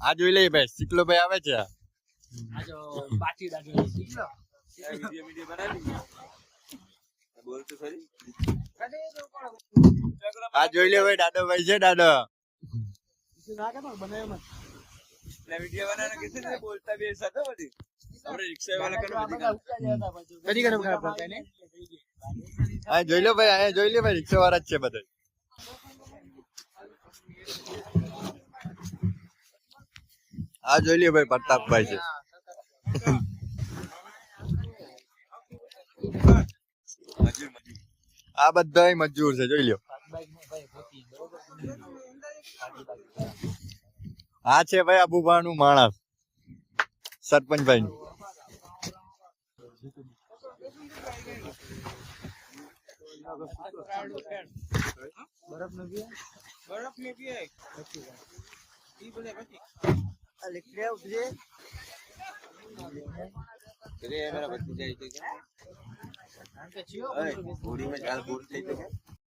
આ જોઈ લઈએ ભાઈ, શીકલો ભાઈ આવે છે. આ જોઈ લે ભાઈ, દાદો ભાઈ છે. દાદો હા જોઈ લો ભાઈ, અહીંયા જોઈ લે ભાઈ, રિક્ષા વાળા જ છે બધા. આ જોઈ લે ભાઈ, પ્રતાપભાઈ છે. આ બધા મજૂર છે, જોઈ લ્યો. આ છે ભાઈ આબુભા નું માણસ, સરપંચભાઈ નું.